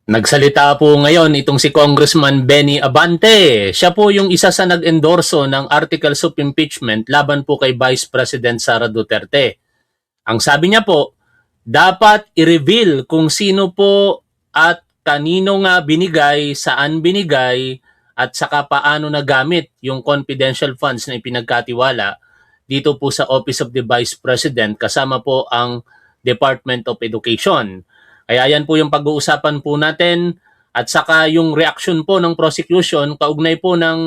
Nagsalita po ngayon itong si Congressman Benny Abante. Siya po yung isa sa nag-endorso ng articles of impeachment laban po kay Vice President Sara Duterte. Ang sabi niya po, dapat i-reveal kung sino po at kanino nga binigay, saan binigay, at saka paano nagamit yung confidential funds na ipinagkatiwala dito po sa Office of the Vice President kasama po ang Department of Education. Kaya yan po yung pag-uusapan po natin at saka yung reaction po ng prosecution kaugnay po ng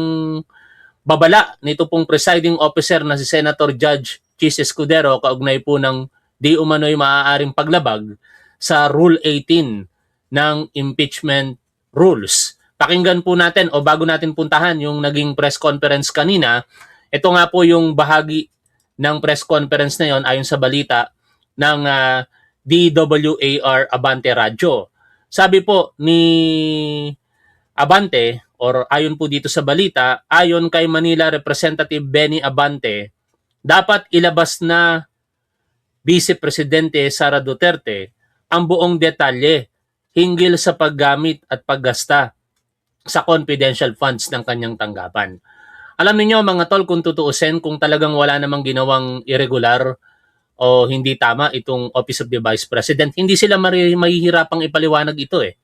babala nito pong presiding officer na si Senator Judge Chis Escudero kaugnay po ng di umano'y maaaring paglabag sa Rule 18 ng impeachment rules. Pakinggan po natin o bago natin puntahan yung naging press conference kanina, ito nga po yung bahagi ng press conference na yon ayon sa balita ng DWAR Abante Radio. Sabi po ni Abante, or ayon po dito sa balita, ayon kay Manila Representative Benny Abante, dapat ilabas na Vice Presidente Sara Duterte ang buong detalye hinggil sa paggamit at paggasta sa confidential funds ng kanyang tanggapan. Alam niyo mga tol, kung tutuusin, kung talagang wala namang ginawang irregular o hindi tama itong Office of the Vice President, hindi sila mahihirapang ipaliwanag ito eh.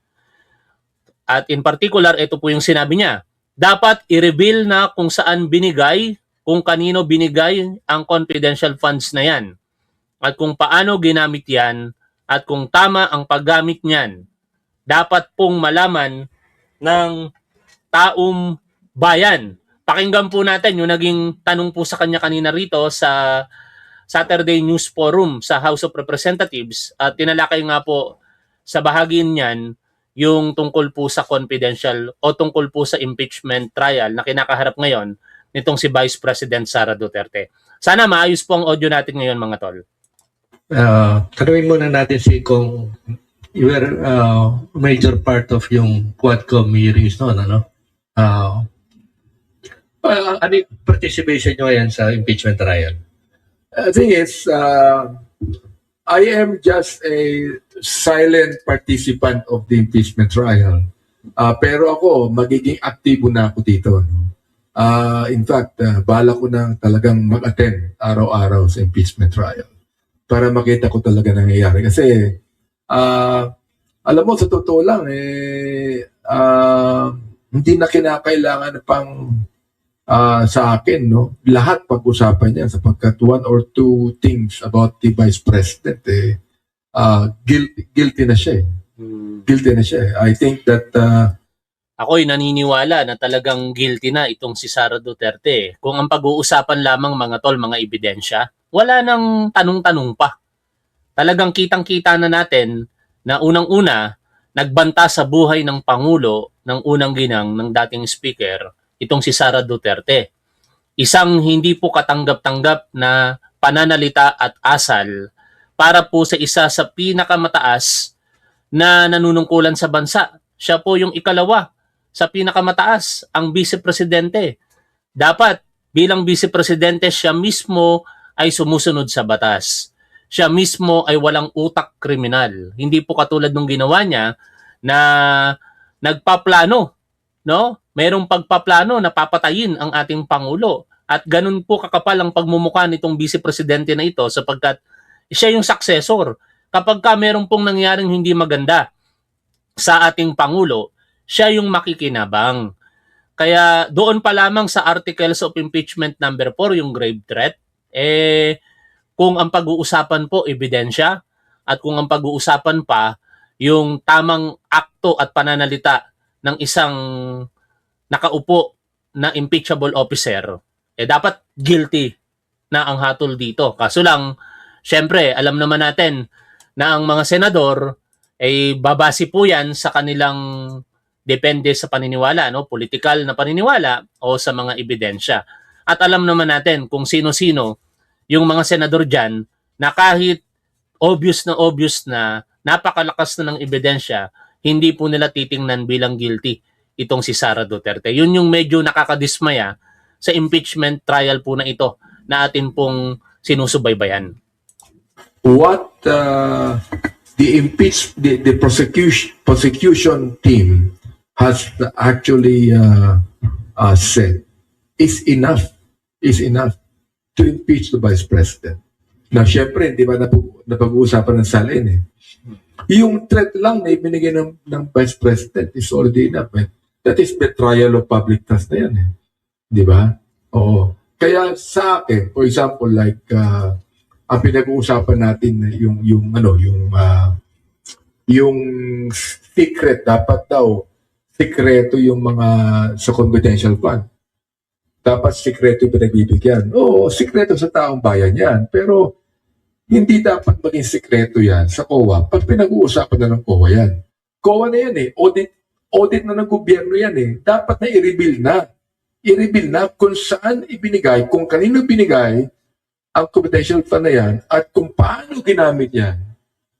At in particular, ito po yung sinabi niya, dapat i-reveal na kung saan binigay, kung kanino binigay ang confidential funds na yan, at kung paano ginamit yan, at kung tama ang paggamit niyan. Dapat pong malaman ng taong bayan. Pakinggan po natin yung naging tanong po sa kanya kanina rito sa Saturday News Forum sa House of Representatives at tinalakay nga po sa bahagi niyan yung tungkol po sa confidential o tungkol po sa impeachment trial na kinakaharap ngayon nitong si Vice President Sara Duterte. Sana maayos po ang audio natin ngayon mga tol. Tanungin muna natin si kung you were major part of yung Quadcom hearings noon, ano? Ano yung participation nyo yan sa impeachment trial? The thing is, I am just a silent participant of the impeachment trial. Pero ako, magiging aktibo na ako dito. No? In fact, bala ko na talagang mag-attend araw-araw sa impeachment trial para makita ko talaga nangyayari. Kasi, alam mo, sa totoo lang, hindi na kinakailangan pang sa akin, no? Lahat pag-usapan niya sapagkat one or two things about the Vice President, guilty na siya. Guilty na siya. I think that ako'y naniniwala na talagang guilty na itong si Sara Duterte. Kung ang pag-uusapan lamang mga tol, mga ebidensya, wala nang tanong-tanong pa. Talagang kitang-kita na natin na unang-una, nagbanta sa buhay ng Pangulo ng unang ginang ng dating speaker, itong si Sara Duterte. Isang hindi po katanggap-tanggap na pananalita at asal para po sa isa sa pinakamataas na nanunungkulan sa bansa. Siya po yung ikalawa sa pinakamataas, ang Vice Presidente. Dapat bilang Vice Presidente siya mismo ay sumusunod sa batas. Siya mismo ay walang utak kriminal. Hindi po katulad nung ginawa niya na nagpaplano, no? Mayroong pagpaplano na papatayin ang ating Pangulo. At ganun po kakapal ang pagmumukha nitong Vice Presidente na ito sapagkat siya yung successor. Kapag ka mayroong pong nangyaring hindi maganda sa ating Pangulo, siya yung makikinabang. Kaya doon pa lamang sa Articles of Impeachment number 4, yung grave threat, kung ang pag-uusapan po ebidensya at kung ang pag-uusapan pa yung tamang akto at pananalita ng isang nakaupo na impeachable officer, dapat guilty na ang hatol dito. Kaso lang, syempre, alam naman natin na ang mga senador ay babase po yan sa kanilang depende sa paniniwala, no? Political na paniniwala o sa mga ebidensya. At alam naman natin kung sino-sino yung mga senador dyan na kahit obvious na napakalakas na ng ebidensya, hindi po nila titingnan bilang guilty itong si Sara Duterte. Yun yung medyo nakakadismaya sa impeachment trial po na ito na atin pong sinusubaybayan. what the prosecution team has actually said is enough to impeach the Vice President. Na syempre, di ba napag-uusapan ng salin eh. Yung threat lang na ibinigay ng Vice President is already enough. Eh. That is betrayal of public trust na yan eh. Di ba? Oo. Kaya sa akin, for example, like, ang pinag-uusapan natin yung secret, dapat daw sikreto yung mga sa confidential fund. Dapat sikreto yung pinagbibigyan. Oo, sikreto sa taong bayan yan. Pero hindi dapat maging sikreto yan sa COA pag pinag-uusapan na ng COA yan. COA na yan eh. Audit na ng gobyerno yan eh. Dapat na i-reveal na. I-reveal na kung saan ibinigay, kung kanino binigay ang confidential fund na yan at kung paano ginamit yan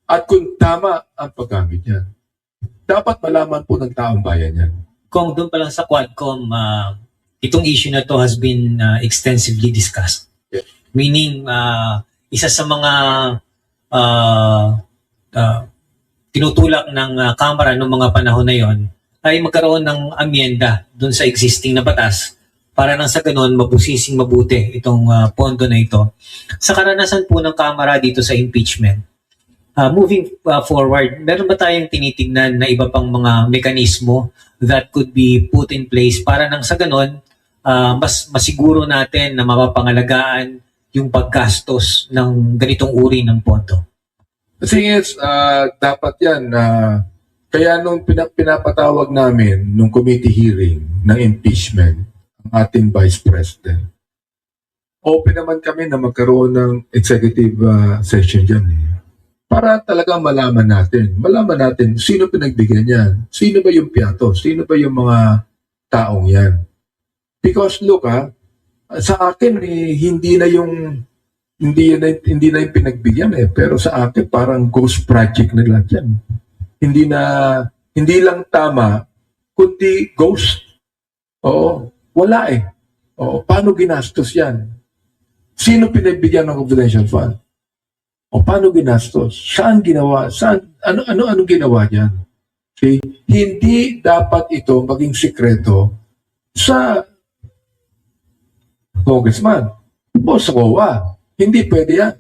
at kung tama ang paggamit yan. Dapat malaman po ng taong bayan yan. Kung doon pa lang sa Quadcom, itong issue na to has been extensively discussed. Yeah. Meaning, isa sa mga tinutulak ng Kamara noong mga panahon na yon ay magkaroon ng amyenda doon sa existing na batas para nang sa ganun mabusising mabuti itong pondo na ito. Sa karanasan po ng Kamara dito sa impeachment, moving forward, meron ba tayong tinitignan na iba pang mga mekanismo that could be put in place para nang sa ganun mas masiguro natin na mapapangalagaan yung paggastos ng ganitong uri ng pondo? The thing is, dapat yan. Kaya nung pinapatawag namin nung committee hearing ng impeachment ang ating Vice President, open naman kami na magkaroon ng executive session dyan. Para talaga malaman natin sino pinagbigyan yan, sino ba yung piyato, sino ba yung mga taong yan. Because look sa akin hindi na yung pinagbigyan pero sa akin parang ghost project na lahat yan. Hindi lang tama kundi ghost. Oo, wala Oo, paano ginastos yan? Sino pinagbigyan ng confidential fund? O paano ginastos? Saan ginawa? Ano ginawa diyan? Okay? Hindi dapat ito maging sikreto sa congressman o sa COA. Hindi pwede yan.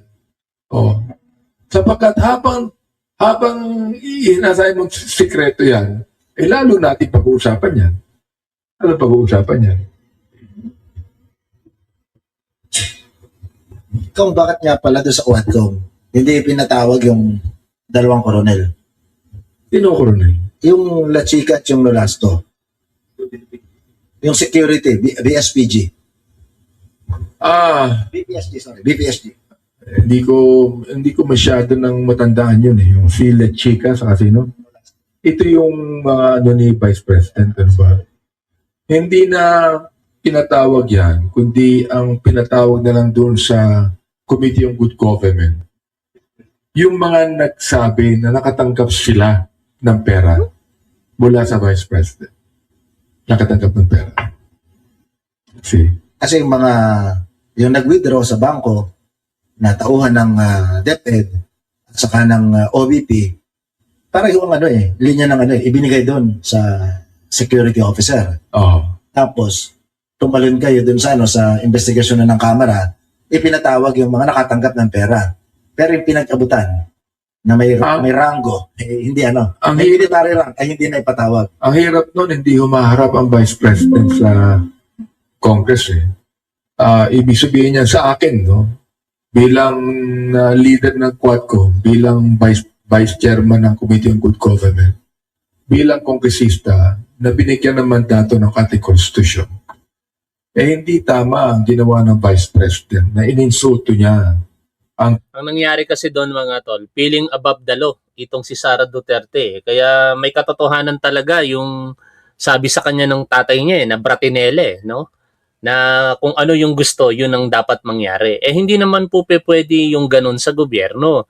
Sapagkat habang inasahin mong sikreto yan, lalo natin pag-uusapan yan. Ano pag-uusapan yan? Kung bakit nga pala doon sa Quadcom, hindi pinatawag yung dalawang koronel? Sino koronel? Yung La Chica at yung Nolasto. Yung security, BSPG. BPSG. Hindi ko masyado nang matandaan yun yung si La Chica sa sino. Ito yung mga ni Vice President, ano ba? Hindi na pinatawag yan, kundi ang pinatawag na lang doon sa Committee on Good Government. Yung mga nagsabi na nakatanggap sila ng pera mula sa Vice President. Nakatanggap ng pera. See? Kasi yung nag-withdraw sa bangko na tauhan ng DepEd at saka ng OVP, para yung linya ng ibinigay doon sa security officer. Tapos, tumalun kayo doon sa investigasyon na ng Kamara, ipinatawag yung mga nakatanggap ng pera. Pero yung pinag-abutan na may rango, hindi may military rank, ay hindi na ipatawag. Ang hirap nun, hindi humaharap ang Vice President sa Congress. Ibig sabihin niya sa akin, bilang leader ng Quadcom, bilang Vice Chairman ng Committee on Good Government, bilang kongresista na binigyan ng mandato ng ating Constitution, hindi tama ang ginawa ng Vice President na ininsulto niya. Ang nangyari kasi doon mga tol, feeling above the law itong si Sara Duterte. Kaya may katotohanan talaga yung sabi sa kanya ng tatay niya na bratinele, no? Na kung ano yung gusto, yun ang dapat mangyari. Hindi naman po pwede yung ganun sa gobyerno.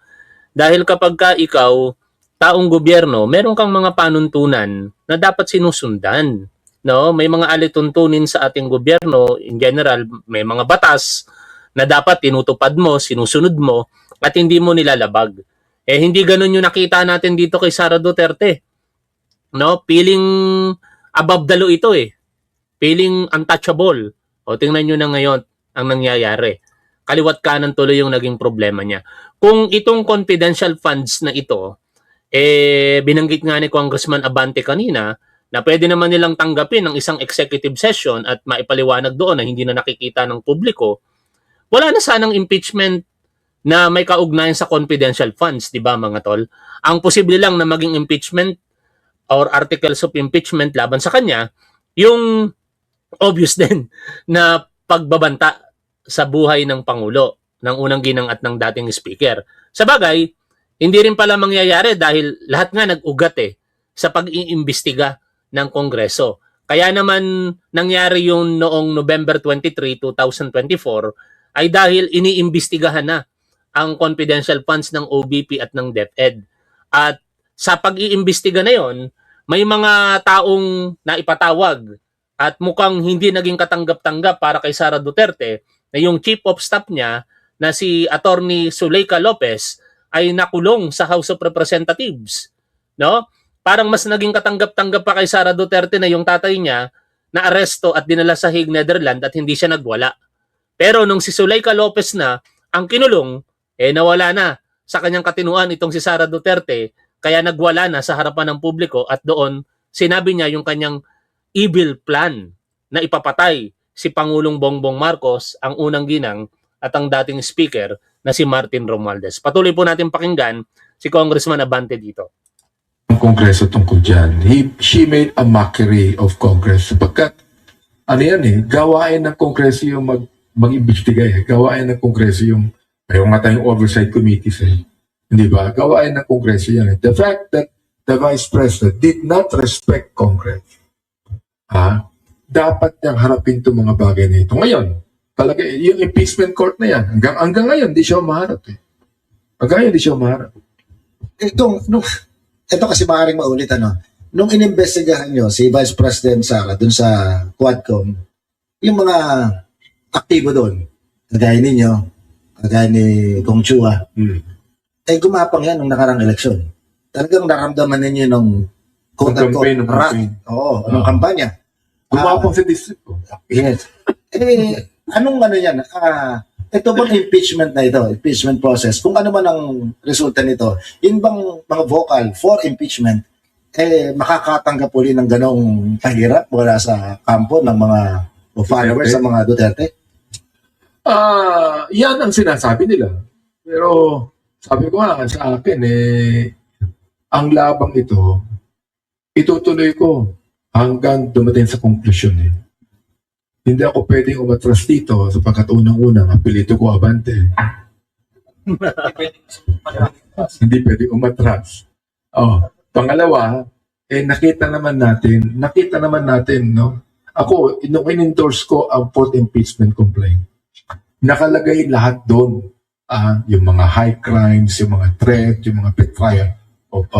Dahil kapag ka ikaw, taong gobyerno, meron kang mga panuntunan na dapat sinusundan. No? May mga alituntunin sa ating gobyerno. In general, may mga batas na dapat tinutupad mo, sinusunod mo, at hindi mo nilalabag. Eh hindi ganun yung nakita natin dito kay Sara Duterte. No? Feeling above the law ito eh. Feeling untouchable. O tingnan nyo na ngayon ang nangyayari. Kaliwat kanan tuloy yung naging problema niya. Kung itong confidential funds na ito, binanggit nga ni Congressman Abante kanina na pwede naman nilang tanggapin ng isang executive session at maipaliwanag doon na hindi na nakikita ng publiko, wala na sanang impeachment na may kaugnayan sa confidential funds, di ba mga tol? Ang posible lang na maging impeachment or articles of impeachment laban sa kanya, yung obvious din na pagbabanta sa buhay ng Pangulo, ng unang ginang at ng dating speaker. Sa bagay, hindi rin pala mangyayari dahil lahat nga nag-ugat sa pag-iimbestiga ng Kongreso. Kaya naman nangyari yung noong November 23, 2024 ay dahil iniimbestigahan na ang confidential funds ng OBP at ng DepEd. At sa pag-iimbestiga na yon, may mga taong naipatawag at mukhang hindi naging katanggap-tanggap para kay Sara Duterte na yung chief of staff niya na si Attorney Zuleika Lopez ay nakulong sa House of Representatives. No? Parang mas naging katanggap-tanggap pa kay Sara Duterte na yung tatay niya na aresto at dinala sa Hague, Netherlands at hindi siya nagwala. Pero nung si Zuleika Lopez na ang kinulong, nawala na sa kanyang katinuan itong si Sara Duterte, kaya nagwala na sa harapan ng publiko at doon sinabi niya yung kanyang evil plan na ipapatay si Pangulong Bongbong Marcos, ang unang ginang at ang dating speaker na si Martin Romualdez. Patuloy po natin pakinggan si Congressman Abante dito. Ang Kongreso tungkol dyan. She made a mockery of Congress sapagkat ano yan gawain ng Kongreso yung mag-imbestiga gawain ng Kongreso yung mayroon nga tayong oversight committees hindi ba? Gawain ng Kongreso yan The fact that the Vice President did not respect Congress, dapat niyang harapin itong mga bagay na ito. Ngayon, talaga, yung impeachment court na yan, hanggang ngayon, di siya umaharap Hanggang ngayon, di siya umaharap. Ito kasi maaaring maulit, nung inimbestigahan nyo si Vice President Sara dun sa Quadcom, yung mga aktibo doon, kagaya ninyo, kagaya ni Kong Chua, gumapang yan nung nakarang eleksyon. Talagang naramdaman ninyo nung quote-unquote nung kampanya. Gumapang sa district ko. Yes. Anong yan? Ito bang impeachment na ito, impeachment process, kung ano man ang resulta nito, yun bang mga vocal for impeachment, makakatanggap uli ng ganong kahirap mula sa kampo ng mga followers sa mga Duterte? Yan ang sinasabi nila. Pero sabi ko nga sa akin, ang labang ito, itutuloy ko hanggang dumating sa konklusyon. Hindi ako pwedeng umatras dito sapagkat unang-unang apelyido ko Abante. Hindi pwedeng umatras. Pangalawa, nakita naman natin, no? Ako, nung in-endorse ko ang fourth impeachment complaint, nakalagay lahat doon. Yung mga high crimes, yung mga threat, yung mga betrayal of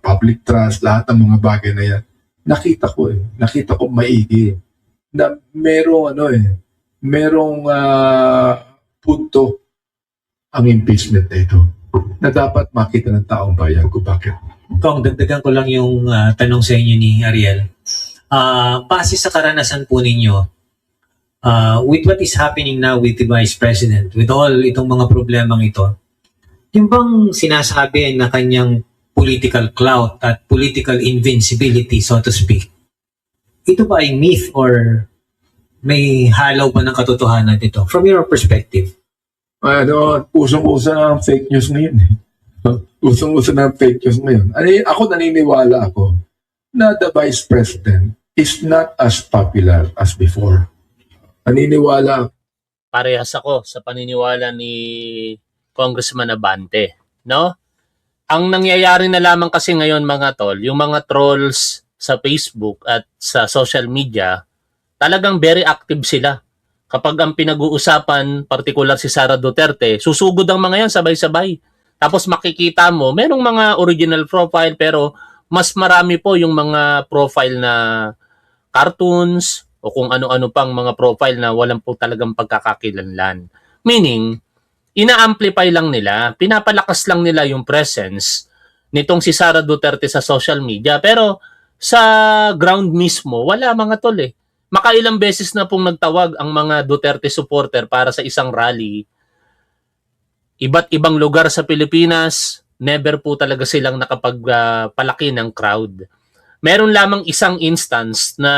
public trust, lahat ng mga bagay na yan. Nakita ko maigi na merong punto ang impeachment na ito na dapat makita ng taong bayan kung bakit. Kung dagdagan ko lang yung tanong sa inyo ni Ariel. Base sa karanasan po ninyo, with what is happening now with the Vice President, with all itong mga problemang ito, yung bang sinasabi na kanyang political clout at political invincibility, so to speak, ito ba ay myth or may halaw ba ng katotohanan dito? From your perspective. Usong-uso na ang fake news ngayon. Usong-uso na ang fake news ngayon. Ako naniniwala ako na the Vice President is not as popular as before. Naniniwala. Parehas ako sa paniniwala ni Congressman Abante. No? Ang nangyayari na lamang kasi ngayon mga tol, yung mga trolls sa Facebook at sa social media, talagang very active sila. Kapag ang pinag-uusapan, particular si Sara Duterte, susugod ang mga yan sabay-sabay. Tapos makikita mo, merong mga original profile pero mas marami po yung mga profile na cartoons o kung ano-ano pang mga profile na walang po talagang pagkakakilanlan. Meaning, ina-amplify lang nila, pinapalakas lang nila yung presence nitong si Sara Duterte sa social media. Pero sa ground mismo, wala mga tol eh. Makailang beses na pong nagtawag ang mga Duterte supporter para sa isang rally. Iba't ibang lugar sa Pilipinas, never po talaga silang nakapagpalaki ng crowd. Meron lamang isang instance na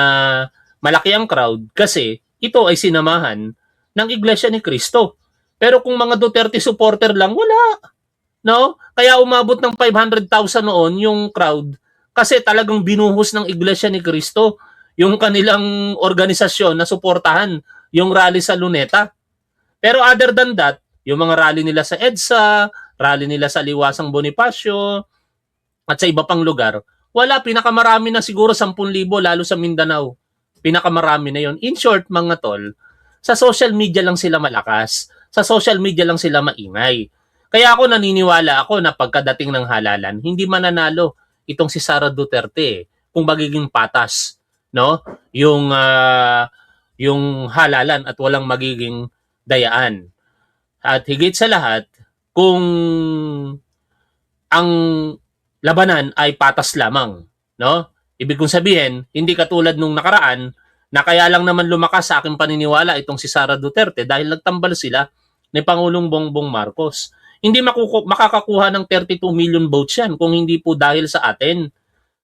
malaki ang crowd kasi ito ay sinamahan ng Iglesia ni Cristo. Pero kung mga Duterte supporter lang, wala. No? Kaya umabot ng 500,000 noon yung crowd kasi talagang binuhos ng Iglesia ni Cristo yung kanilang organisasyon na suportahan yung rally sa Luneta. Pero other than that, yung mga rally nila sa EDSA, rally nila sa Liwasang Bonifacio, at sa iba pang lugar, wala, pinakamarami na siguro 10,000 lalo sa Mindanao. Pinakamarami na yon. In short, mga tol, sa social media lang sila malakas. Sa social media lang sila maingay. Kaya ako naniniwala ako na pagkadating ng halalan, hindi mananalo itong si Sara Duterte kung magiging patas, no? Yung halalan at walang magiging dayaan. At higit sa lahat, kung ang labanan ay patas lamang, no? Ibig kong sabihin, hindi katulad nung nakaraan na kaya lang naman lumakas sa aking paniniwala itong si Sara Duterte dahil nagtambal sila ni Pangulong Bongbong Marcos. Hindi makakakuha ng 32 million votes yan kung hindi po dahil sa atin.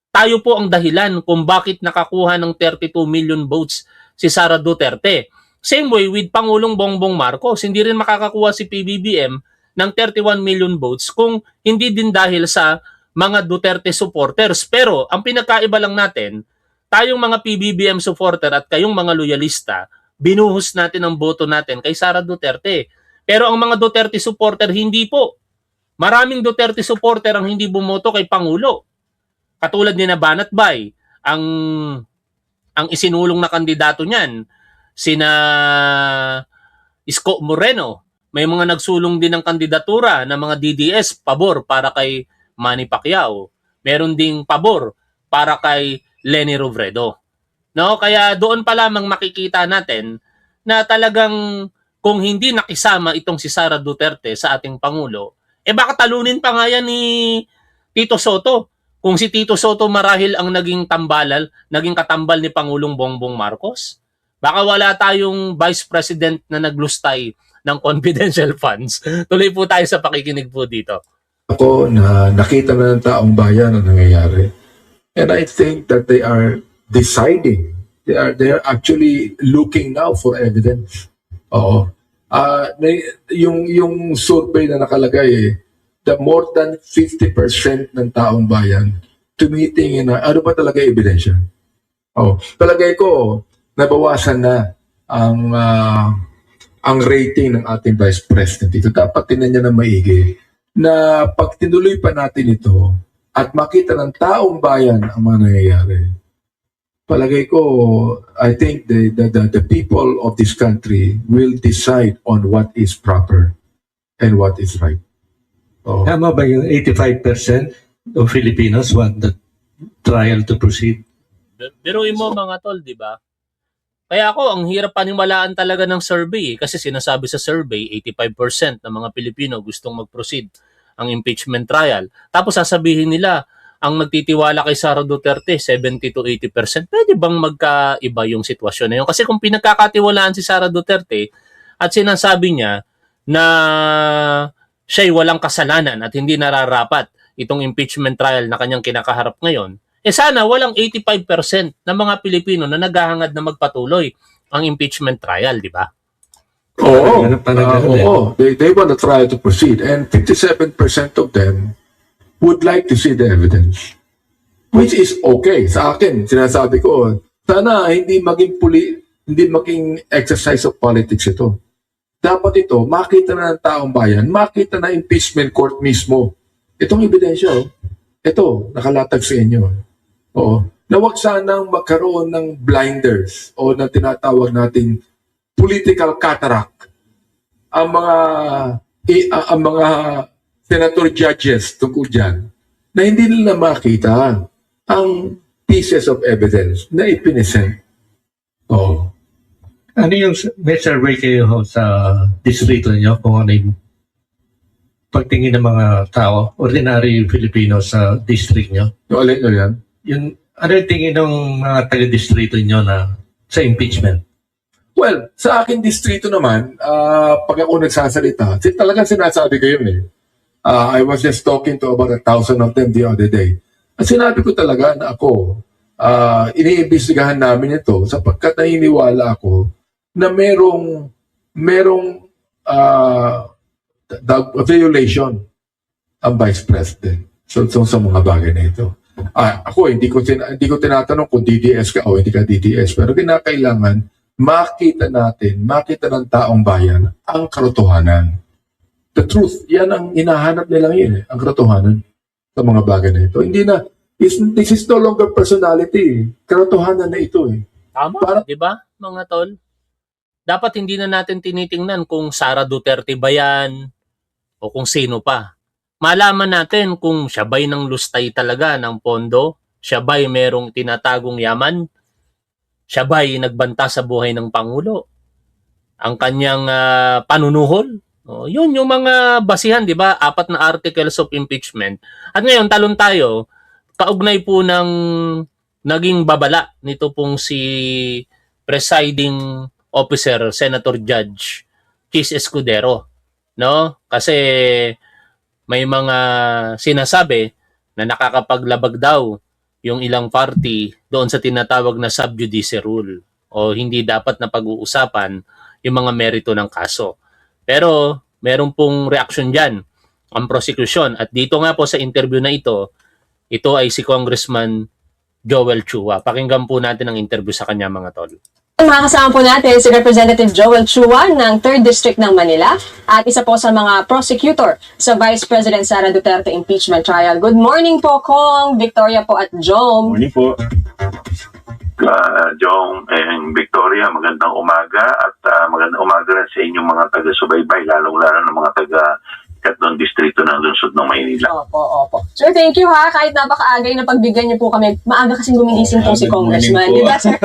Tayo po ang dahilan kung bakit nakakuha ng 32 million votes si Sara Duterte. Same way with Pangulong Bongbong Marcos, hindi rin makakakuha si PBBM ng 31 million votes kung hindi din dahil sa mga Duterte supporters. Pero ang pinagkaiba lang natin, tayong mga PBBM supporter at kayong mga loyalista, binuhos natin ang boto natin kay Sara Duterte. Pero ang mga Duterte supporter, hindi po. Maraming Duterte supporter ang hindi bumoto kay Pangulo. Katulad ni Banat Bay, ang isinulong na kandidato niyan, sina Isko Moreno. May mga nagsulong din ng kandidatura ng mga DDS, pabor para kay Manny Pacquiao. Meron ding pabor para kay Leni Robredo. No? Kaya doon pa lamang makikita natin na talagang kung hindi nakisama itong si Sara Duterte sa ating Pangulo, baka talunin pa nga yan ni Tito Soto. Kung si Tito Soto marahil ang naging katambal ni Pangulong Bongbong Marcos, baka wala tayong Vice President na naglustay ng confidential funds. Tuloy po tayo sa pakikinig po dito. Ako na nakita na ng taong bayan ang nangyayari. And I think that they are deciding. They are actually looking now for evidence. Oo. Yung survey na nakalagay, the more than 50% ng taong bayan tumitingin na ano ba talaga ebidensya. Oh, palagay ko nabawasan na ang rating ng ating Vice President. Ito dapat tingnan niya na maigi na pag tinuloy pa natin ito at makita ng taong bayan ang mga nangyayari. Palagay ko, I think the people of this country will decide on what is proper and what is right. Oh. Tama ba yung 85% of Filipinos want the trial to proceed? Biruin mo mga tol, di ba? Kaya ako, ang hirap paniwalaan talaga ng survey kasi sinasabi sa survey, 85% ng mga Pilipino gustong mag-proceed ang impeachment trial. Tapos sasabihin nila, ang nagtitiwala kay Sara Duterte, 70 to 80%. Pwede bang magkaiba yung sitwasyon na yun? Kasi kung pinagkakatiwalaan si Sara Duterte at sinasabi niya na siya'y walang kasalanan at hindi nararapat itong impeachment trial na kanyang kinakaharap ngayon, sana walang 85% ng mga Pilipino na naghahangad na magpatuloy ang impeachment trial, di ba? Oo. Oo. They want the trial to proceed. And 57% of them would like to see the evidence. Which is okay. Sa akin, sinasabi ko, sana hindi maging exercise of politics ito. Dapat ito, makita na ng taong bayan, makita na impeachment court mismo. Itong ebidensya, ito, nakalatag sa inyo. Oo. Na wag sanang magkaroon ng blinders o na tinatawag nating political cataract. Ang mga senator judges tungkol dyan na hindi nila makita ang pieces of evidence na ipinisent. Oo. Ano yung may survey kayo sa distrito niyo kung ano yung pagtingin ng mga tao, ordinary Filipino sa district nyo? Yung alin nyo yan? Ano yung tingin ng mga taga-distrito nyo na sa impeachment? Well, sa akin distrito naman, pag ako nagsasalita, talagang sinasabi ko yun eh. I was just talking to about 1,000 of them the other day. At sinabi ko talaga na ako, iniimbestigahan namin ito sapagkat naniniwala ako na merong violation ang Vice President sa mga bagay na ito. Ako, hindi ko tinatanong kung DDS ka o hindi ka DDS, pero kinakailangan makita ng taong bayan ang katotohanan. The truth, yan ang hinahanap nilang yun ang katotohanan sa mga bagay na ito. Hindi na, this is no longer personality. Katotohanan na ito eh. Tama, di ba, mga tol? Dapat hindi na natin tinitingnan kung Sara Duterte ba yan o kung sino pa. Malaman natin kung siya ba'y ng lustay talaga ng pondo, siya ba'y merong tinatagong yaman, siya ba'y nagbanta sa buhay ng Pangulo, ang kanyang panunuhol. Yun yung mga basihan, di ba? 4 na articles of impeachment. At ngayon, talon tayo, kaugnay po ng naging babala nito pong si presiding officer, Senator Judge Chis Escudero. No? Kasi may mga sinasabi na nakakapaglabag daw yung ilang party doon sa tinatawag na sub judice rule o hindi dapat na pag-uusapan yung mga merito ng kaso. Pero meron pong reaksyon dyan ang prosecution. At dito nga po sa interview na ito ay si Congressman Joel Chua. Pakinggan po natin ang interview sa kanya, mga tol. Mga kasama po natin si Representative Joel Chua ng 3rd District ng Manila at isa po sa mga prosecutor sa Vice President Sara Duterte impeachment trial. Good morning po, Kong, Victoria po at Jom. Morning po. Jong and Victoria, magandang umaga at magandang umaga rin sa inyong mga taga-subaybay, lalong-lalo ng mga taga-Katong Distrito ng Lungsod ng Maynila. Opo. Sir, thank you ha. Kahit napakaagay na pagbigyan niyo po kami. Maaga kasing gumigising po si Congressman. Di ba, sir?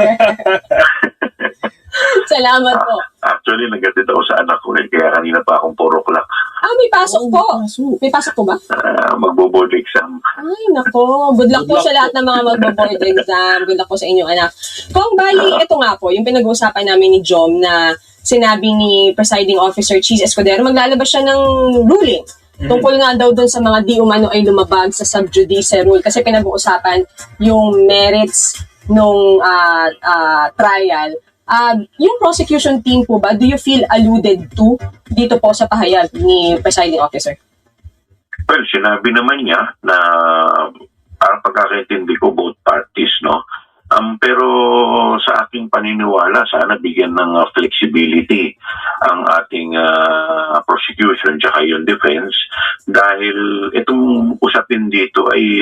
Salamat po. Actually, nagatid ako sa anak ko kaya kanina pa akong 4 o'clock. May pasok po. May pasok po ba? Magbo-board exam. Ay, nako. Good luck po sa lahat ng mga magbo-board exam. Good luck po sa inyong anak. Kung bali, ito nga po, yung pinag-uusapan namin ni Jom na sinabi ni Presiding Officer Chis Escudero, maglalabas siya ng ruling. Tungkol nga daw dun sa mga di umano ay lumabag sa sub judice rule. Kasi pinag-uusapan yung merits nung trial. Yung prosecution team po ba, do you feel alluded to dito po sa pahayag ni Presiding Officer? Well, sinabi naman niya na parang pagkakaintindi ko both parties, no? Pero sa aking paniniwala, sana bigyan ng flexibility ang ating prosecution tsaka yung defense dahil itong usapin dito ay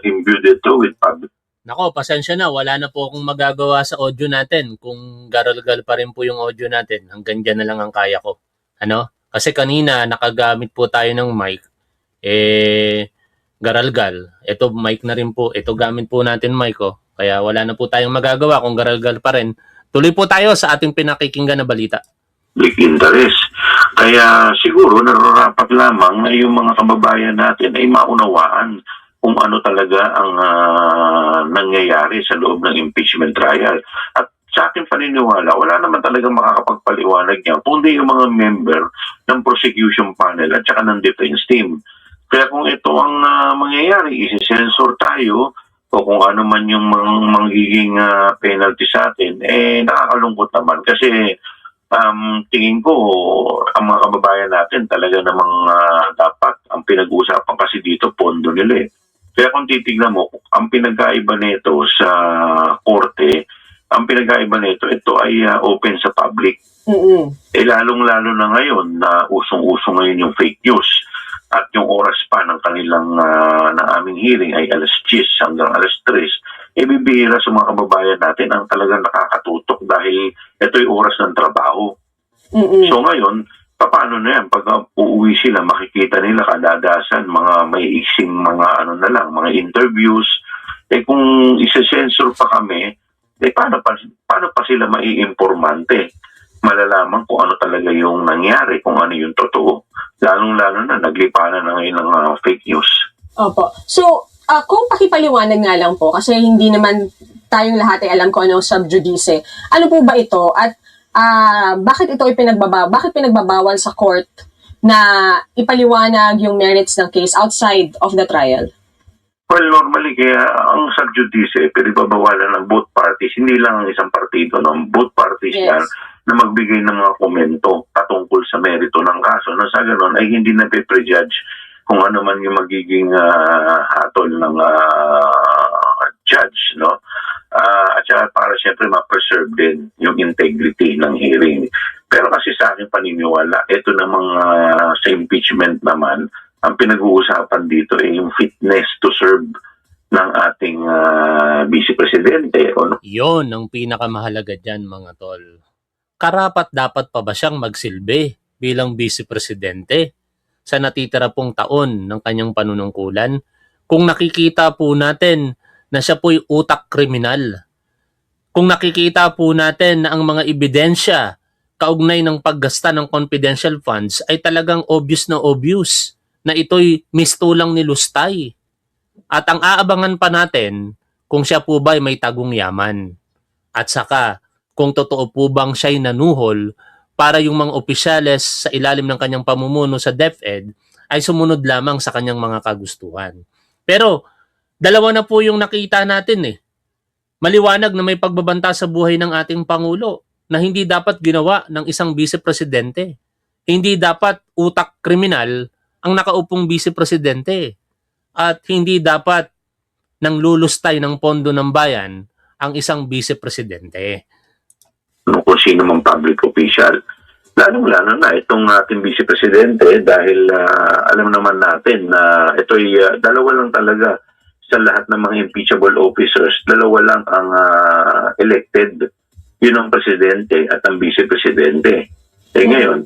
imbued ito with public. Nako, pasensya na. Wala na po akong magagawa sa audio natin. Kung garalgal pa rin po yung audio natin, hanggang dyan na lang ang kaya ko. Ano? Kasi kanina, nakagamit po tayo ng mic. Garalgal. Ito, mic na rin po. Ito, gamit po natin mic, oh. Kaya wala na po tayong magagawa kung garalgal pa rin. Tuloy po tayo sa ating pinakikinggan na balita. Interest. Kaya siguro nararapat lamang na yung mga kababayan natin ay maunawaan kung ano talaga ang nangyayari sa loob ng impeachment trial. At sa akin paniniwala, wala naman talaga makakapagpaliwanag niya kundi yung mga member ng prosecution panel at saka ng defense team. Kaya kung ito ang mangyayari, isi-censor tayo o kung ano man yung magiging penalty sa atin, nakakalungkot naman kasi tingin ko ang mga kababayan natin talaga namang dapat ang pinag-uusapan kasi dito pondo nila eh. Kaya kung titignan mo, ang pinagkaiba nito sa korte, ang pinagkaiba nito, ito ay open sa public. Lalong-lalo na ngayon na usong-usong ngayon yung fake news. At yung oras pa ng kanilang na aming hearing ay alas 10 hanggang alas 3. Bibihira sa mga kababayan natin ang talagang nakakatutok dahil ito'y oras ng trabaho. So ngayon, paano na yan? Pag uuwi sila, makikita nila kadadasan, mga may iksing mga mga interviews. Kung isa-censor pa kami, paano pa sila maiimpormante? malalaman kung ano talaga yung nangyari, kung ano yung totoo. Lalong-lalo na naglipanan na ngayon ng fake news. Opo. So, kung pakipaliwanag nga lang po, kasi hindi naman tayong lahat ay alam kung ano sub judice. Ano po ba ito? At bakit ito bakit pinagbabawal sa court na ipaliwanag yung merits ng case outside of the trial? Well, normally, kaya ang sub judice, pinagbabawalan ng both parties, hindi lang ang isang partido, no? Both parties Yes. yan na magbigay ng mga komento patungkol sa merito ng kaso. Na sa ganun ay hindi na prejudge kung ano man yung magiging hatol ng judge, no? At saka para siyempre ma-preserve din yung integrity ng hearing. Pero kasi sa aking paniniwala, ito namang sa impeachment naman, ang pinag-uusapan dito ay yung fitness to serve ng ating Vice Presidente. Yon ang pinakamahalaga dyan, mga tol. Karapat dapat pa ba siyang magsilbi bilang Vice Presidente sa natitira pong taon ng kanyang panunungkulan? Kung nakikita po natin na siya po'y utak kriminal, kung nakikita po natin na ang mga ebidensya kaugnay ng paggasta ng confidential funds ay talagang obvious na ito'y mistulang ni Lustay. At ang aabangan pa natin kung siya po ba'y may tagong yaman. At saka kung totoo po bang siya'y nanuhol para yung mga opisyales sa ilalim ng kanyang pamumuno sa DepEd ay sumunod lamang sa kanyang mga kagustuhan. Pero dalawa na po yung nakita natin eh. Maliwanag na may pagbabanta sa buhay ng ating Pangulo na hindi dapat ginawa ng isang Vice Presidente. Hindi dapat utak kriminal ang nakaupong Vice Presidente. At hindi dapat nang lulustay ng pondo ng bayan ang isang Vice Presidente. Kung sino mang public official. Lalong-lalo na itong ating Vice Presidente dahil alam naman natin na ito'y dalawa lang talaga sa lahat ng mga impeachable officers. Dalawa lang ang elected. Yun ang Presidente at ang Vice Presidente. Ngayon,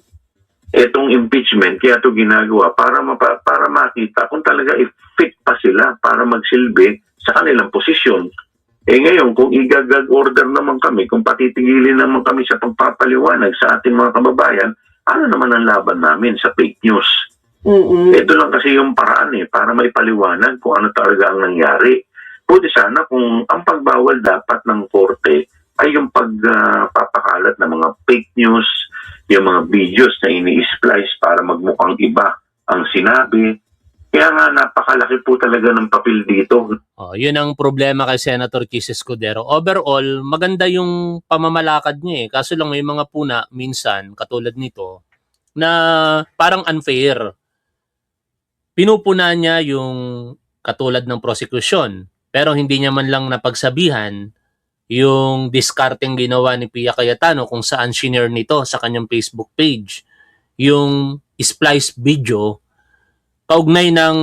itong impeachment, kaya ito ginagawa para makita kung talaga fit pa sila para magsilbi sa kanilang posisyon. Ngayon, kung igagag order naman kami, kung patitigilin naman kami sa pagpapaliwanag sa ating mga kababayan, ano naman ang laban namin sa fake news? Ito lang kasi yung paraan para maipaliwanag kung ano talaga ang nangyari. Pwede sana kung ang pagbawal dapat ng korte ay yung pagpapakalat ng mga fake news, yung mga videos na ini-splice para magmukhang iba ang sinabi. Kaya nga napakalaki po talaga ng papel dito. Yun ang problema kay Senator Chis Escudero. Overall, maganda yung pamamalakad niya eh. Kaso lang may mga puna minsan, katulad nito, na parang unfair. Pinupuna niya yung katulad ng prosecution, pero hindi niya man lang napagsabihan yung discarding ginawa ni Pia Cayetano kung saan shinare nito sa kanyang Facebook page. Yung splice video kaugnay ng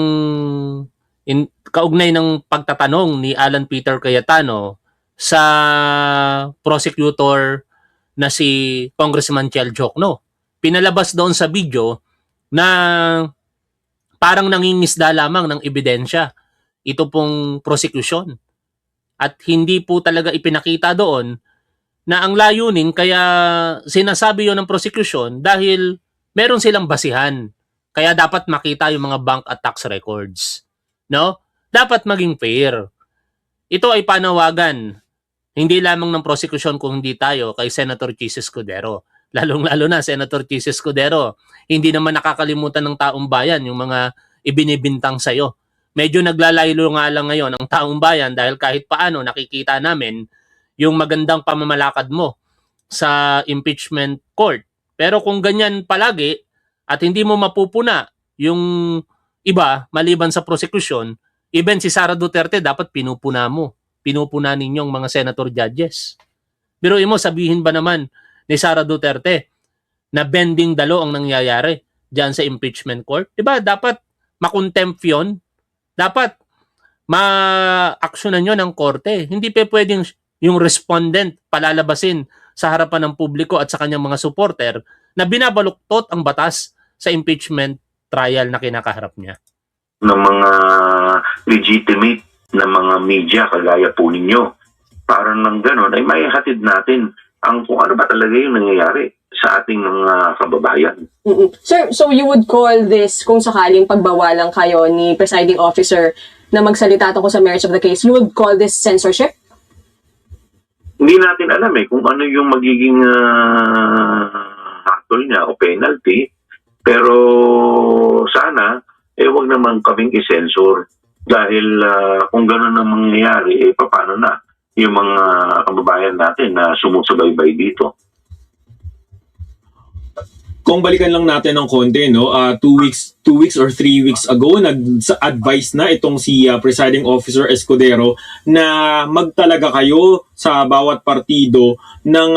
pagtatanong ni Alan Peter Cayetano sa prosecutor na si Congressman Chel Jokno. Pinalabas doon sa video na parang nangingisda lamang ng ebidensya ito pong prosecution. At hindi po talaga ipinakita doon na ang layunin kaya sinasabi yon ng prosecution dahil meron silang basihan. Kaya dapat makita yung mga bank at tax records. No? Dapat maging fair. Ito ay panawagan, hindi lamang ng prosecution kung hindi tayo kay Senator Chis Escudero. Lalong-lalo na Senator Chis Escudero. Hindi naman nakakalimutan ng taong bayan yung mga ibinibintang sa'yo. Medyo naglalaylo nga lang ngayon ang taong bayan dahil kahit paano nakikita namin yung magandang pamamalakad mo sa impeachment court. Pero kung ganyan palagi at hindi mo mapupuna yung iba maliban sa prosecution, even si Sara Duterte dapat pinupuna mo. Pinupuna ninyong mga senator judges. Biruin mo, sabihin ba naman ni Sara Duterte na bending dalo ang nangyayari dyan sa impeachment court? Diba? Dapat makontempt yun. Dapat ma-aksyonan nyo ng korte. Hindi pa pwedeng yung respondent palalabasin sa harapan ng publiko at sa kanyang mga supporter na binabaluktot ang batas sa impeachment trial na kinakaharap niya. Ng mga legitimate na mga media kagaya po ninyo. Para nang gano'n ay maihatid natin ang kung ano ba talaga yung nangyayari. sa ating mga kababayan. Mm-mm. Sir, so you would call this, kung sakaling pagbawalan kayo ni presiding officer na magsalita tungkol sa merits of the case, you would call this censorship? Hindi natin alam kung ano yung magiging hatol niya o penalty, pero sana wag naman kaming i-censor dahil kung gano'n ang mangyayari, paano na yung mga kababayan natin na sumusubaybay dito. Kung balikan lang natin ng konti, no, 2 weeks or 3 weeks ago, nag-advise na itong si Presiding Officer Escudero na magtalaga kayo sa bawat partido ng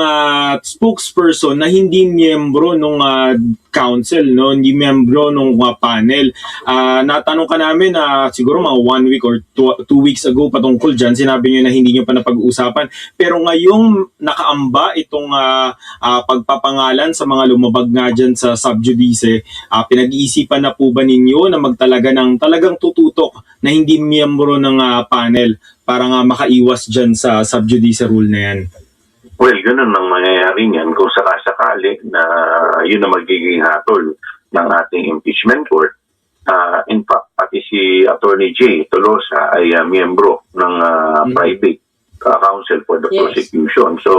spokesperson na hindi miyembro ng council, no, hindi miyembro ng panel. Natanong ka namin siguro mga 1 week or 2 weeks ago patungkol dyan, sinabi niyo na hindi niyo pa napag-uusapan. Pero ngayong nakaamba itong pagpapangalan sa mga lumabag nga dyan sa subjudice, pinag-iisipan na po ba ninyo na magtalaga ng talagang tututok na hindi miyembro ng panel para nga makaiwas dyan sa subjudice rule na yan? Well, ganun ang mangyayari niyan kung sakasakali na yun ang magiging hatol ng ating impeachment court. In fact, pati si Attorney J. Tolosa ay miyembro ng private counsel for the Yes. prosecution. So,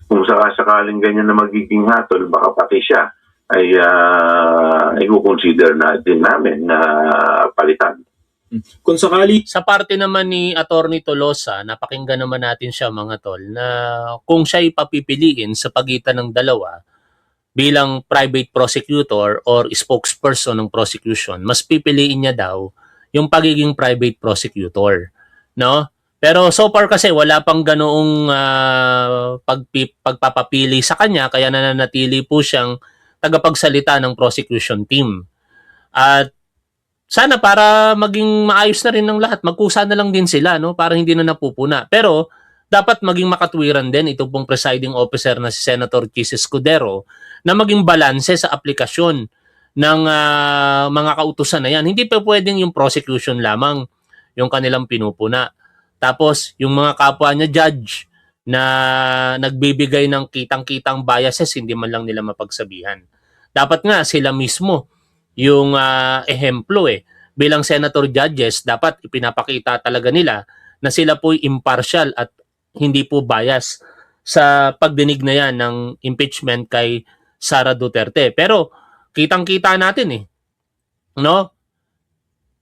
kung sakasakaling ganyan na magiging hatol, baka pati siya ay i-consider na din namin na palitan. Kung sakali, Sa parte naman ni Attorney Tolosa, napakinggan naman natin siya mga tol, na kung siya ipapipiliin sa pagitan ng dalawa bilang private prosecutor or spokesperson ng prosecution, mas pipiliin niya daw yung pagiging private prosecutor, no? Pero so far kasi wala pang ganoong pagpapapili sa kanya, kaya nananatili po siyang tagapagsalita ng prosecution team. At sana para maging maayos na rin ng lahat, magkusa na lang din sila, no, para hindi na napupuna. Pero dapat maging makatwiran din ito pong presiding officer na si Senator Chis Escudero na maging balanse sa aplikasyon ng mga kautusan na yan. Hindi pa pwedeng yung prosecution lamang yung kanilang pinupuna. Tapos yung mga kapwa niya judge na nagbibigay ng kitang-kitang biases, hindi man lang nila mapagsabihan. Dapat nga sila mismo yung ehemplo bilang senator judges, dapat ipinapakita talaga nila na sila po'y impartial at hindi po bias sa pagdinig na yan ng impeachment kay Sara Duterte. Pero kitang-kita natin no?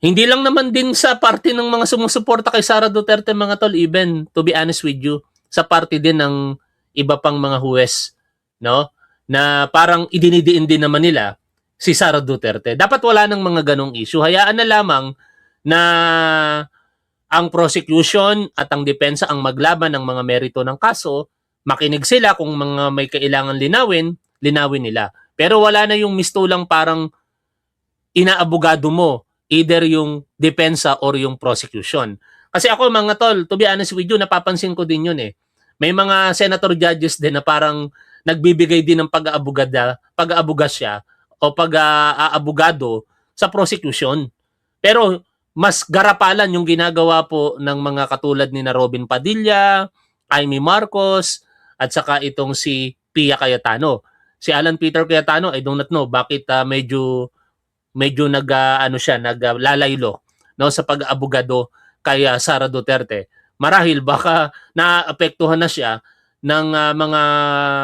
Hindi lang naman din sa party ng mga sumusuporta kay Sara Duterte mga tol, even to be honest with you, sa party din ng iba pang mga huwes, no? Na parang idinidiin din naman nila si Sara Duterte. Dapat wala nang mga ganong issue. Hayaan na lamang na ang prosecution at ang depensa ang maglaban ng mga merito ng kaso, makinig sila kung mga may kailangan linawin nila. Pero wala na yung mistulang parang inaabogado mo either yung depensa or yung prosecution. Kasi ako mga tol, to be honest with you, napapansin ko din yun May mga senator judges din na parang nagbibigay din ng pag-aabuga siya o pag-aabogado sa prosecution. Pero mas garapalan yung ginagawa po ng mga katulad ni na Robin Padilla, Amy Marcos, at saka itong si Pia Cayetano. Si Alan Peter Cayetano, I do not know bakit medyo naglalaylo no, sa pag-aabogado kay Sara Duterte. Marahil baka naapektuhan na siya ng mga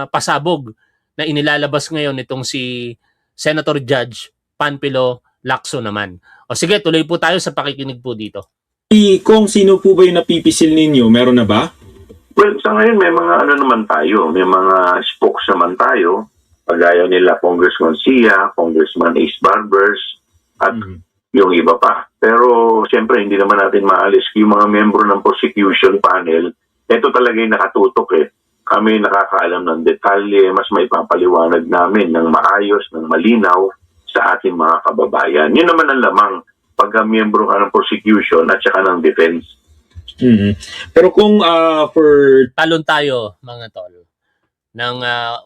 pasabog na inilalabas ngayon nitong si Senator Judge Panfilo Lacson naman. O sige, tuloy po tayo sa pakikinig po dito. kung sino po ba yung napipisil ninyo, meron na ba? Well, sa ngayon may mga naman tayo, may mga spokes naman tayo, pagaya nila Congressman Sia, Congressman Ace Barbers, at yung iba pa. Pero siyempre hindi naman natin maalis yung mga membro ng prosecution panel. Ito talaga yung nakatutok Kami nakakaalam ng detalye, mas maipapaliwanag namin ng maayos, ng malinaw sa ating mga kababayan. Yun naman ang lamang pagka-miyembro ka ng prosecution at saka ng defense. Pero kung Talon tayo mga tol ng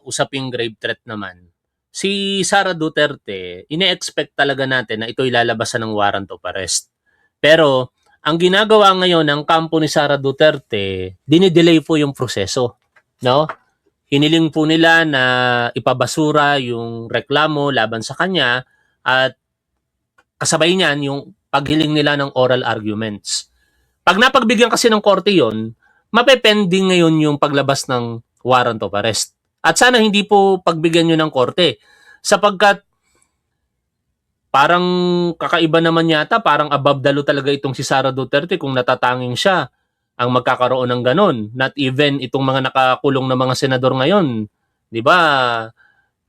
usaping grave threat naman. Si Sara Duterte, ine-expect talaga natin na ito'y lalabasan ng warrant of arrest. Pero ang ginagawa ngayon ng kampo ni Sara Duterte, dinidelay po yung proseso, no? hiniling po nila na ipabasura yung reklamo laban sa kanya at kasabay niyan yung paghiling nila ng oral arguments. Pag napagbigyan kasi ng korte yon, mapepending ngayon yung paglabas ng warrant of arrest. At sana hindi po pagbigyan nyo ng korte sapagkat parang kakaiba naman yata, parang above the law talaga itong si Sara Duterte kung natatanging siya ang magkakaroon ng ganon. Not even itong mga nakakulong na mga senador ngayon, di ba,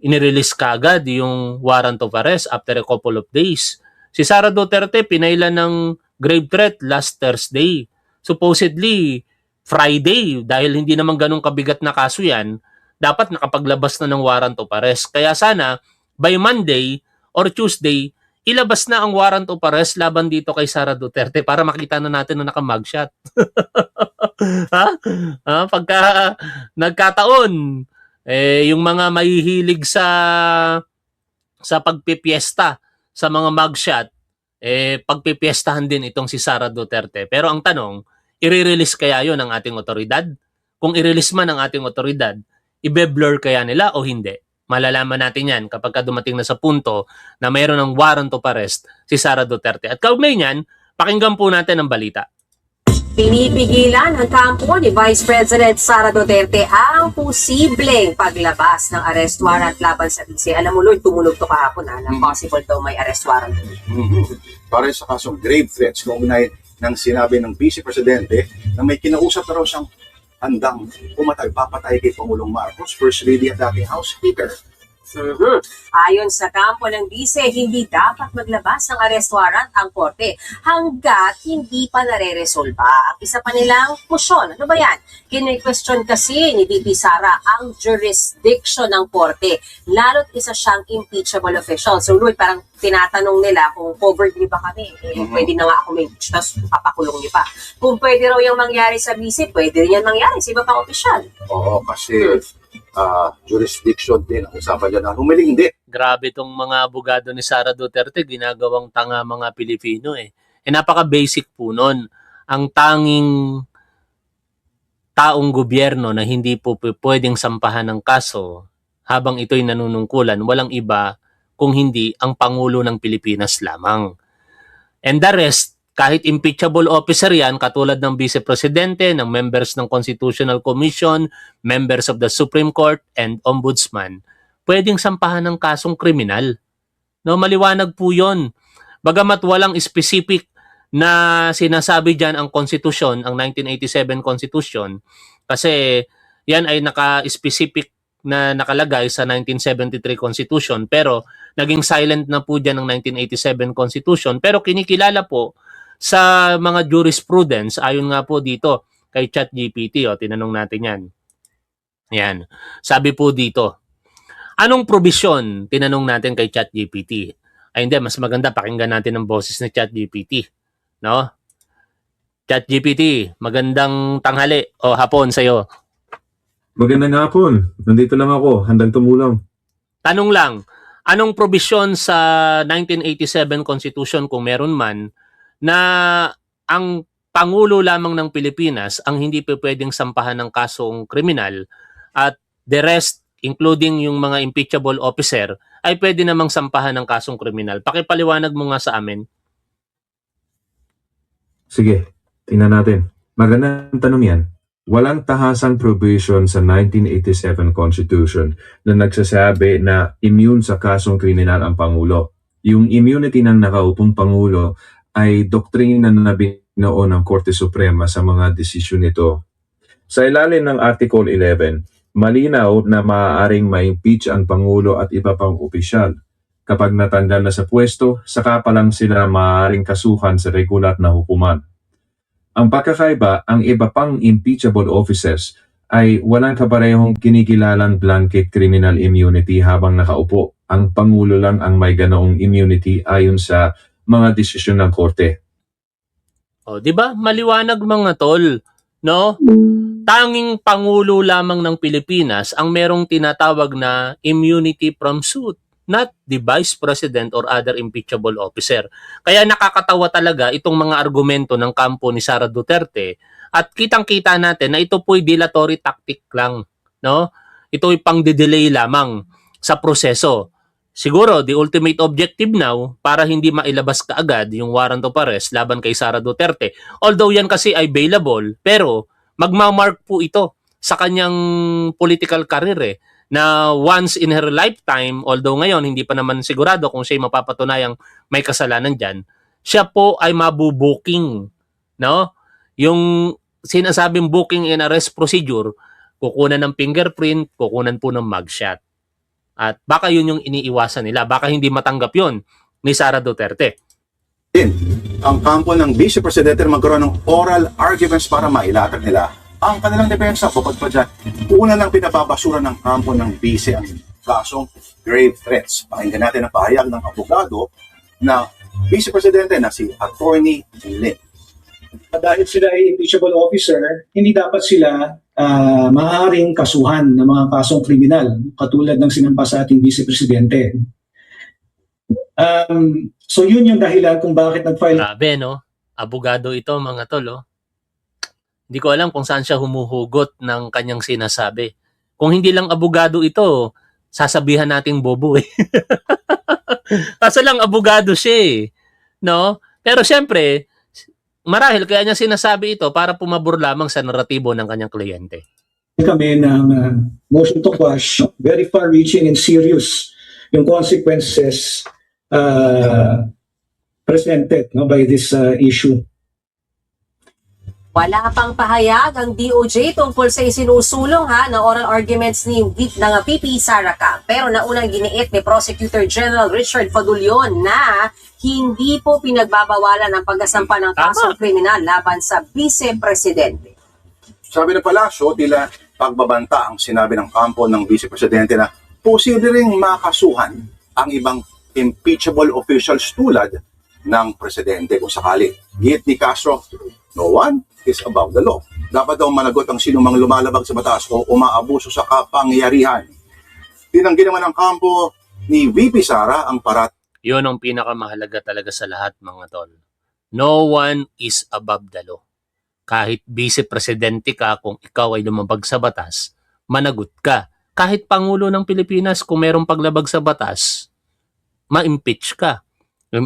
inirelease kaagad yung warrant of arrest after a couple of days. Si Sara Duterte, pinailan ng grave threat last Thursday. Supposedly, Friday, dahil hindi naman ganun kabigat na kaso yan, dapat nakapaglabas na ng warrant of arrest. Kaya sana, by Monday or Tuesday, ilabas na ang warrant of arrest laban dito kay Sara Duterte para makita na natin na naka-mugshot. Ha? Pagka nagkataon, yung mga mahihilig sa pagpipiesta, sa mga mugshot, pagpipiestahan din itong si Sara Duterte. Pero ang tanong, i-release kaya yon ng ating otoridad? Kung i-release man ng ating otoridad, ibe-blur kaya nila o hindi? Malalaman natin yan kapag dumating na sa punto na mayroon ng warrant of arrest si Sara Duterte. At kaugnay niyan, pakinggan po natin ang balita. Pinipigilan ng kampo ni Vice President Sara Duterte ang posibleng paglabas ng arrest warrant laban sa vice. Alam mo, Lord, tumunog to kahapon na possible daw may arrest warrant. Para sa kasong grave threats, kaugnay ng sinabi ng Vice Presidente na may kinausap na raw siyang handang papatay kay Pangulong Marcos, First Lady at dating House Speaker. Ayon sa kampo ng vice, hindi dapat maglabas ng arrest warrant ang korte hanggat hindi pa nare-resolba ang isa pa nilang motion. Ano ba yan? Kine-question kasi ni VP Sara ang jurisdiction ng korte, lalo't isa siyang impeachable official. So Lord, parang tinatanong nila kung covered niyo ba kami? Pwede na nga ako may impeach, tapos papakulong niyo pa. Kung pwede raw yung mangyari sa vice, pwede rin yan mangyari sa iba pang opisyal. Oo, kasi jurisdiction din ang usapan dyan na humiling hindi. Grabe tong mga abogado ni Sara Duterte, ginagawang tanga mga Pilipino eh. Napaka-basic po nun. Ang tanging taong gobyerno na hindi po pwedeng sampahan ng kaso habang ito'y nanunungkulan, walang iba kung hindi ang Pangulo ng Pilipinas lamang. And the rest, kahit impeachable officer yan, katulad ng Vice Presidente, ng members ng Constitutional Commission, members of the Supreme Court, and Ombudsman, pwedeng sampahan ng kasong kriminal. No, maliwanag po yun. Bagamat walang specific na sinasabi dyan ang Constitution, ang 1987 Constitution, kasi yan ay naka-specific na nakalagay sa 1973 Constitution, pero naging silent na po dyan ng 1987 Constitution, pero kinikilala po sa mga jurisprudence, ayon nga po dito kay ChatGPT, tinanong natin yan. Yan. Sabi po dito, anong provision? Tinanong natin kay ChatGPT. Ay hindi, mas maganda pakinggan natin ang boses ni ChatGPT. No? ChatGPT, magandang tanghali o hapon sa'yo. Magandang hapon. Nandito lang ako. Handang tumulong. Tanong lang, anong provision sa 1987 Constitution kung meron man na ang Pangulo lamang ng Pilipinas ang hindi pwedeng sampahan ng kasong kriminal at the rest, including yung mga impeachable officer, ay pwede namang sampahan ng kasong kriminal. Pakipaliwanag mo nga sa amin. Sige, tingnan natin. Magandang tanong yan. Walang tahasang provision sa 1987 Constitution na nagsasabi na immune sa kasong kriminal ang Pangulo. Yung immunity ng nakaupong Pangulo ay doktrina na binuo ng Korte Suprema sa mga desisyon nito. Sa ilalim ng Article 11, malinaw na maaaring ma-impeach ang Pangulo at iba pang opisyal. Kapag natanggal na sa pwesto, saka pa lang sila maaaring kasuhan sa regular na hukuman. Ang pagkakaiba, ang iba pang impeachable officers ay walang kaparehong kinikilalang blanket criminal immunity habang nakaupo. Ang Pangulo lang ang may ganoong immunity ayon sa mga desisyon ng korte. O, di ba? Maliwanag mga tol, no? Tanging Pangulo lamang ng Pilipinas ang merong tinatawag na immunity from suit, not the Vice President or other impeachable officer. Kaya nakakatawa talaga itong mga argumento ng kampo ni Sara Duterte at kitang-kita natin na ito po'y dilatory tactic lang, no? ito'y pang-delay lamang sa proseso. Siguro, the ultimate objective now, para hindi mailabas kaagad yung warrant of arrest laban kay Sara Duterte. Although yan kasi ay bailable, pero magmamark po ito sa kanyang political career na once in her lifetime, although ngayon hindi pa naman sigurado kung siya'y mapapatunayang may kasalanan dyan, siya po ay mabubuking. No? Yung sinasabing booking and arrest procedure, kukunan ng fingerprint, kukunan po ng mugshot. At baka yun yung iniiwasan nila. Baka hindi matanggap yun ni Sara Duterte. Ang kampo ng Vice Presidente na magkaroon ng oral arguments para mailatag nila ang kanilang depensa. Bukod pa dyan, una nang pinababasura ng kampo ng Vice ang kasong grave threats. Pakinggan natin ang pahayag ng abogado na Vice Presidente na si Attorney Lin. Dahil sila ay impeachable officer, hindi dapat sila maaaring kasuhan ng mga kasong kriminal katulad ng sinampa sa ating Vice Presidente. So yun yung dahilan kung bakit nag-file. Grabe, no? Abogado ito, mga tol, oh. Hindi ko alam kung saan siya humuhugot ng kanyang sinasabi. Kung hindi lang abogado ito, sasabihan nating bobo, eh. Kaso lang abogado siya, eh. No? Pero syempre, marahil kaya niya sinasabi ito para pumabor lamang sa naratibo ng kanyang kliyente. Kami ng motion to quash, very far-reaching and serious yung consequences presented by this issue. Wala pang pahayag ang DOJ tungkol sa isinusulong na oral arguments ng VP Sara Cam. Pero naunang giniit ni Prosecutor General Richard Fadulyon na hindi po pinagbabawalan ang pagkasampa ng kasong kriminal laban sa Vice Presidente. Sabi ng palasyo, tila pagbabanta ang sinabi ng kampo ng Vice Presidente na posible ring makasuhan ang ibang impeachable officials tulad ng Presidente kung sakali. Git ni Castro, no one is above the law. Dapat daw managot ang sinumang lumalabag sa batas o umaabuso sa kapangyarihan. Tinanggi naman ang kampo ni VP Sara ang parat. Yun ang pinakamahalaga talaga sa lahat, mga tol. No one is above the law. Kahit Vice Presidente ka, kung ikaw ay lumabag sa batas, managot ka. Kahit Pangulo ng Pilipinas, kung merong paglabag sa batas, ma-impeach ka.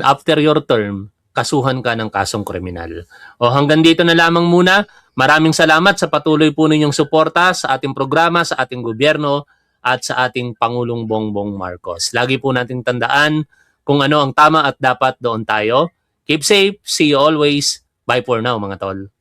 After your term, kasuhan ka ng kasong kriminal. O hanggang dito na lamang muna. Maraming salamat sa patuloy po ninyong suporta sa ating programa, sa ating gobyerno, at sa ating Pangulong Bongbong Marcos. Lagi po nating tandaan kung ano ang tama at dapat doon tayo. Keep safe. See you always. Bye for now, mga tol.